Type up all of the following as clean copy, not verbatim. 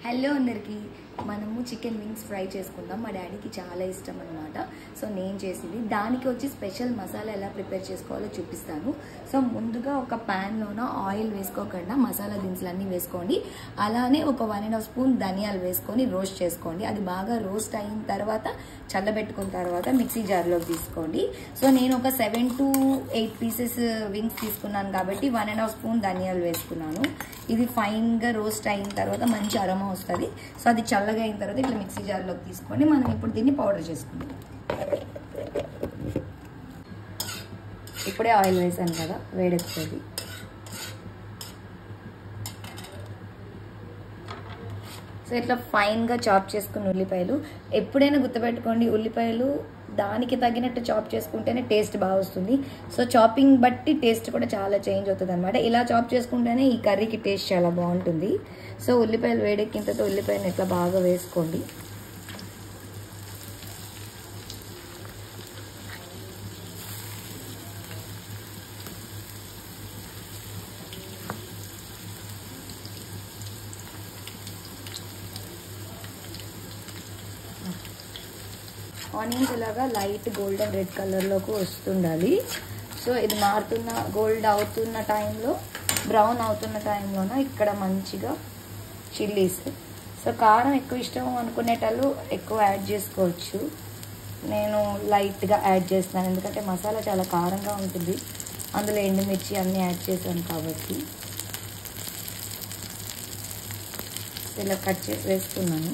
Hello అందరికీ మనము chicken wings fry చేసుకుందాం. మా డాడీకి చాలా ఇష్టం అనమాట. సో నేను చేసింది దానికి వచ్చి స్పెషల్ మసాలా ఎలా ప్రిపేర్ చేసుకోవాలో చూపిస్తాను. సో ముందుగా ఒక ప్యాన్లోన ఆయిల్ వేసుకోకుండా మసాలా దినుసులన్నీ వేసుకోండి. అలానే ఒక 1.5 స్పూన్ ధనియాలు వేసుకొని రోస్ట్ చేసుకోండి. అది బాగా రోస్ట్ అయిన తర్వాత చల్లబెట్టుకున్న తర్వాత మిక్సీ జార్లోకి తీసుకోండి. సో నేను ఒక 7 to 8 పీసెస్ వింగ్స్ తీసుకున్నాను కాబట్టి 1.5 స్పూన్ ధనియాలు వేసుకున్నాను. ఇది ఫైన్గా రోస్ట్ అయిన తర్వాత మంచి అరోమా వస్తుంది. సో అది చల్లగా అయిన తర్వాత ఇట్లా మిక్సీ జార్లోకి తీసుకోండి. మనం ఇప్పుడు దీన్ని పౌడర్ చేసుకుందాం. ఇప్పుడే ఆయిల్ వేసాను కదా, వేడెక్కుతుంది. సో ఇట్లా ఫైన్గా చాప్ చేసుకున్న ఉల్లిపాయలు, ఎప్పుడైనా గుర్తుపెట్టుకోండి, ఉల్లిపాయలు దానికి తగినట్టు చాప్ చేసుకుంటేనే టేస్ట్ బాగా వస్తుంది. సో చాపింగ్ బట్టి టేస్ట్ కూడా చాలా చేంజ్ అవుతుంది అనమాట. ఇలా చాప్ చేసుకుంటేనే ఈ కర్రీకి టేస్ట్ చాలా బాగుంటుంది. సో ఉల్లిపాయలు వేడెక్కిన తర్వాత ఉల్లిపాయలు ఇట్లా బాగా వేసుకోండి. ఆనియన్స్ ఇలాగా లైట్ గోల్డెన్ రెడ్ కలర్లోకి వస్తుండాలి. సో ఇది మారుతున్న గోల్డ్ అవుతున్న టైంలో, బ్రౌన్ అవుతున్న టైంలోన ఇక్కడ మంచిగా చిల్లీస్. సో కారం ఎక్కువ ఇష్టం అనుకునేటప్పుడు ఎక్కువ యాడ్ చేసుకోవచ్చు. నేను లైట్గా యాడ్ చేస్తాను ఎందుకంటే మసాలా చాలా కారంగా ఉంటుంది. అందులో ఎండుమిర్చి అన్నీ యాడ్ చేశాను కాబట్టి. ఇలా కట్ చేసి వేసుకున్నాను.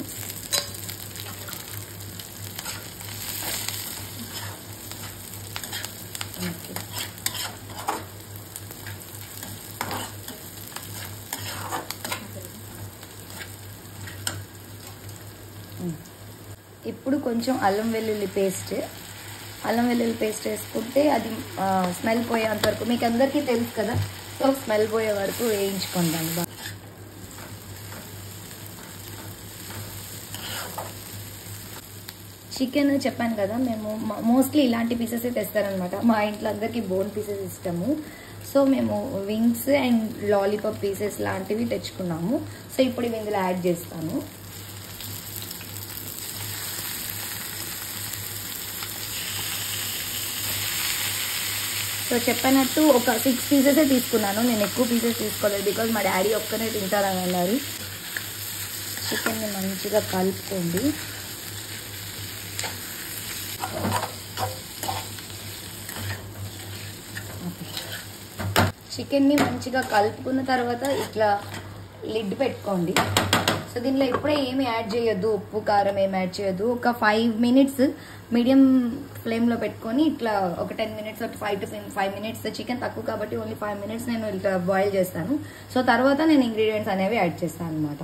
ఇప్పుడు కొంచెం అల్లం వెల్లుల్లి పేస్ట్ వేసుకుంటే అది స్మెల్ పోయేంత వరకు, మీకు అందరికీ తెలుసు కదా. సో స్మెల్ పోయే వరకు వేయించుకుందాం. చికెన్ చెప్పాను కదా, మేము మోస్ట్లీ ఇలాంటి పీసెస్ తెస్తారనమాట. మా ఇంట్లో అందరికీ బోన్ పీసెస్ ఇష్టము. సో మేము వింగ్స్ అండ్ లాలీపాప్ పీసెస్ లాంటివి తెచ్చుకున్నాము. సో ఇప్పుడు ఇవి ఇందులో యాడ్ చేస్తాను. సో చెప్పినట్టు ఒక 6 పీసెసే తీసుకున్నాను. నేను ఎక్కువ పీసెస్ తీసుకోలేదు బికాజ్ మా డాడీ ఒక్కనే తింటారని అన్నారు. చికెన్ని మంచిగా కలుపుకోండి. చికెన్ని మంచిగా కలుపుకున్న తర్వాత ఇట్లా లిడ్ పెట్టుకోండి. సో దీనిలో ఇప్పుడే ఏమి యాడ్ చేయొద్దు, ఉప్పు కారం ఏమి యాడ్ చేయొద్దు. ఒక 5 మినిట్స్ మీడియం ఫ్లేమ్లో పెట్టుకొని ఇట్లా ఒక 10 మినిట్స్, ఒక 5 to 5 మినిట్స్. చికెన్ తక్కువ కాబట్టి ఓన్లీ 5 మినిట్స్ నేను ఇట్లా బాయిల్ చేస్తాను. సో తర్వాత నేను ఇంగ్రీడియంట్స్ అనేవి యాడ్ చేస్తాను అనమాట.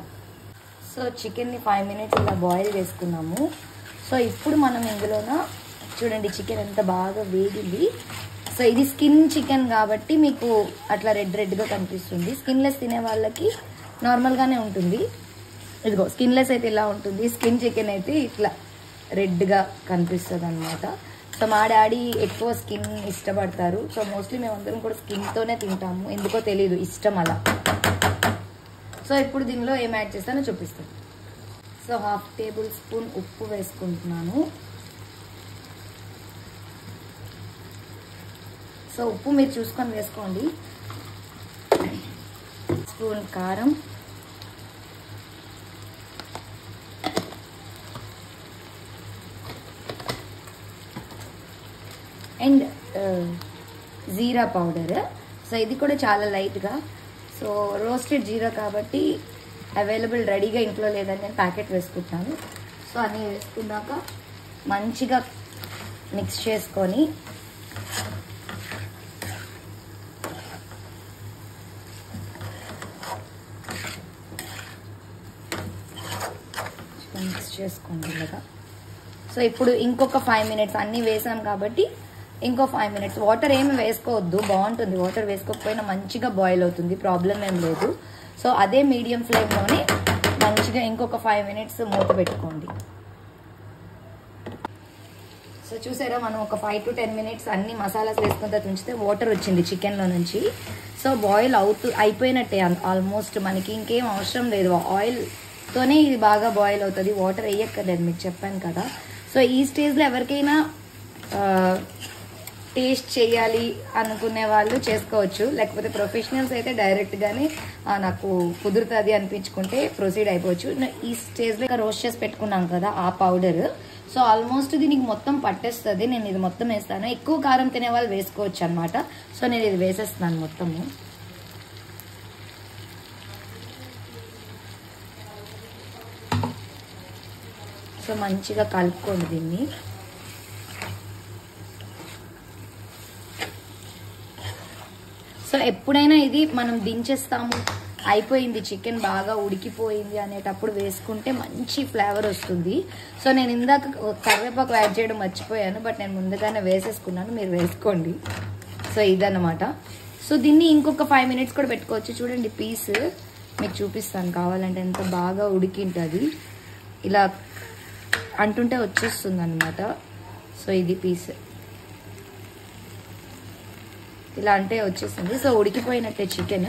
సో చికెన్ని 5 మినిట్స్ ఇలా బాయిల్ చేసుకున్నాము. సో ఇప్పుడు మనం ఇందులోన చూడండి చికెన్ ఎంత బాగా వేగింది. సో ఇది స్కిన్ చికెన్ కాబట్టి మీకు అట్లా రెడ్గా కనిపిస్తుంది. స్కిన్లెస్ తినే వాళ్ళకి నార్మల్గానే ఉంటుంది. ఇదిగో స్కిన్లెస్ అయితే ఇలా ఉంటుంది, స్కిన్ చికెన్ అయితే ఇట్లా రెడ్గా కనిపిస్తుంది అనమాట. సో మా డాడీ ఎక్కువ స్కిన్ ఇష్టపడతారు. సో మోస్ట్లీ మేమందరం కూడా స్కిన్తోనే తింటాము, ఎందుకో తెలీదు, ఇష్టం అలా. సో ఇప్పుడు దీనిలో ఏం యాడ్ చేస్తానో చూపిస్తాను. సో 1/2 టేబుల్ స్పూన్ ఉప్పు వేసుకుంటున్నాను. సో ఉప్పు మీరు చూసుకొని వేసుకోండి. స్పూన్ కారం, అండ్ జీరా పౌడర్. సో ఇది కూడా చాలా లైట్గా. సో రోస్టెడ్ జీరా కాబట్టి అవైలబుల్ రెడీగా ఇంట్లో లేదని నేను ప్యాకెట్ వేసుకుంటాను. సో అన్నీ వేసుకున్నాక మంచిగా మిక్స్ చేసుకొని మిక్స్ చేసుకోండి ఇలాగా. సో ఇప్పుడు ఇంకొక 5 మినిట్స్ అన్నీ వేసాం కాబట్టి ఇంకో 5 మినిట్స్. వాటర్ ఏమి వేసుకోవద్దు, బాగుంటుంది. వాటర్ వేసుకోకపోయినా మంచిగా బాయిల్ అవుతుంది, ప్రాబ్లం ఏం లేదు. సో అదే మీడియం ఫ్లేమ్లోనే మంచిగా ఇంకొక 5 మినిట్స్ మూత పెట్టుకోండి. సో చూసారా, మనం ఒక 5 to 10 మినిట్స్ అన్ని మసాలాస్ వేసుకుంటూ ఉంచితే వాటర్ వచ్చింది చికెన్లో నుంచి. సో బాయిల్ అయిపోయినట్టే ఆల్మోస్ట్. మనకి ఇంకేం అవసరం లేదు. ఆయిల్ తోనే ఇది బాగా బాయిల్ అవుతుంది, వాటర్ వేయక్కర్లేదు, మీకు చెప్పాను కదా. సో ఈ స్టేజ్లో ఎవరికైనా టేస్ట్ చేయాలి అనుకునే వాళ్ళు చేసుకోవచ్చు, లేకపోతే ప్రొఫెషనల్స్ అయితే డైరెక్ట్గానే నాకు కుదురుతుంది అనిపించుకుంటే ప్రొసీడ్ అయిపోవచ్చు. ఈ స్టేజ్లో రోస్ట్ చేసి పెట్టుకున్నాం కదా ఆ పౌడర్, సో ఆల్మోస్ట్ దీనికి మొత్తం పట్టేస్తుంది. నేను ఇది మొత్తం వేస్తాను, ఎక్కువ కారం తినే వాళ్ళు వేసుకోవచ్చు అనమాట. సో నేను ఇది వేసేస్తున్నాను మొత్తము. సో మంచిగా కలుపుకోండి దీన్ని. సో ఎప్పుడైనా ఇది మనం దించేస్తాము, అయిపోయింది చికెన్ బాగా ఉడికిపోయింది అనేటప్పుడు వేసుకుంటే మంచి ఫ్లేవర్ వస్తుంది. సో నేను ఇందాక కరివేపాకు యాడ్ చేయడం మర్చిపోయాను, బట్ నేను ముందుగానే వేసేసుకున్నాను, మీరు వేసుకోండి. సో ఇదన్నమాట. సో దీన్ని ఇంకొక 5 minutes కూడా పెట్టుకోవచ్చు. చూడండి పీస్ మీకు చూపిస్తాను కావాలంటే, ఎంత బాగా ఉడికింటుంది, ఇలా అంటుంటే వచ్చేస్తుంది అనమాట. సో ఇది పీస్ ఇలా అంటే వచ్చేసింది. సో ఉడికిపోయినట్టే చికెన్,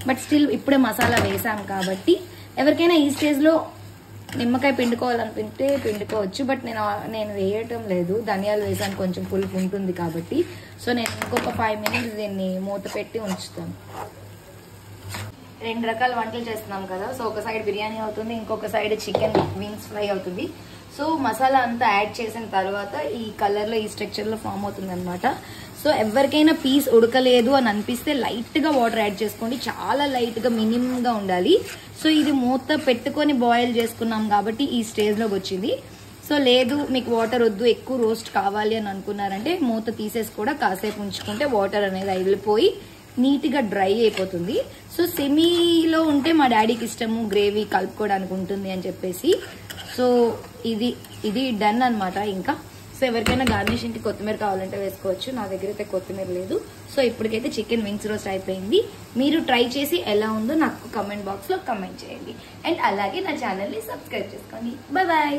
బట్ స్టిల్ ఇప్పుడే మసాలా వేసాం కాబట్టి ఎవరికైనా ఈ స్టేజ్లో నిమ్మకాయ పిండుకోవాలనుకుంటే పిండుకోవచ్చు, బట్ నేను వేయటం లేదు, ధనియాలు వేసాను, కొంచెం పులుపు ఉంటుంది కాబట్టి. సో నేను ఇంకొక 5 minutes దీన్ని మూత పెట్టి ఉంచుతాను. 2 రకాల వంటలు చేస్తున్నాం కదా. సో ఒక సైడ్ బిర్యానీ అవుతుంది, ఇంకొక సైడ్ చికెన్ వింగ్స్ ఫ్రై అవుతుంది. సో మసాలా అంతా యాడ్ చేసిన తర్వాత ఈ కలర్లో ఈ స్ట్రక్చర్లో ఫామ్ అవుతుంది అనమాట. సో ఎవరికైనా పీస్ ఉడకలేదు అని అనిపిస్తే లైట్గా వాటర్ యాడ్ చేసుకోండి, చాలా లైట్గా మినిమంగా ఉండాలి. సో ఇది మూత పెట్టుకొని బాయిల్ చేసుకున్నాం కాబట్టి ఈ స్టేజ్లోకి వచ్చింది. సో లేదు మీకు వాటర్ వద్దు, ఎక్కువ రోస్ట్ కావాలి అని అనుకున్నారంటే మూత తీసేసి కూడా కాసేపు ఉంచుకుంటే వాటర్ అనేది అయిపోయి నీట్గా డ్రై అయిపోతుంది. సో సెమీలో ఉంటే మా డాడీకి ఇష్టము, గ్రేవీ కలుపుకోవడానికి ఉంటుంది అని చెప్పేసి. సో ఇది డన్ అనమాట. ఇంకా సో ఎవరికైనా గార్నిషింగ్కి కొత్తిమీర కావాలంటే వేసుకోవచ్చు, నా దగ్గర అయితే కొత్తిమీర లేదు. సో ఇప్పటికైతే చికెన్ వింగ్స్ రోస్ట్ అయిపోయింది. మీరు ట్రై చేసి ఎలా ఉందో నాకు కమెంట్ బాక్స్లో కమెంట్ చేయండి, అండ్ అలాగే నా ఛానల్ని సబ్స్క్రైబ్ చేసుకోండి. Bye bye.